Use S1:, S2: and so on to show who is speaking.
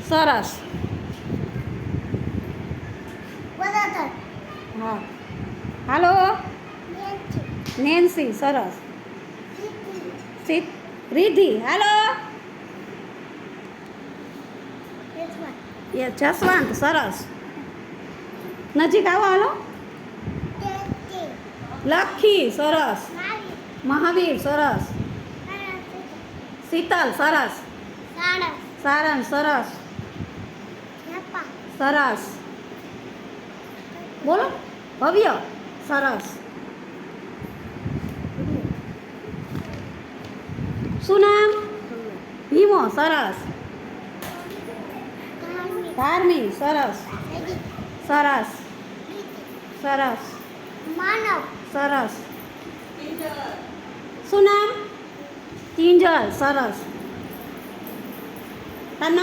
S1: સરસ.
S2: વડાધર.
S1: હા. હાલો.
S2: Nancy.
S1: Nancy. સરસ.
S2: રીતિ.
S1: રિધિ. હાલો.
S2: યજમાન.
S1: જસવંત. સરસ. નજીક આવો. હાલો.
S2: તેતી.
S1: લખી. સરસ.
S2: માવી.
S1: મહાવીર. સરસ. શીતલ. સરસ.
S2: સાણસ.
S1: સારણ. સરસ.
S2: ઝાપા.
S1: સરસ. બોલો. ભવ્ય. સરસ. શું નામ? ભીમો. સરસ.
S2: ધાર્મિક.
S1: ધાર્મી. સરસ.
S2: નૈતિક.
S1: સરસ.
S2: નીતિ.
S1: સરસ.
S2: માનવ.
S1: સરસ. શું નામ? કિંજલ. સરસ.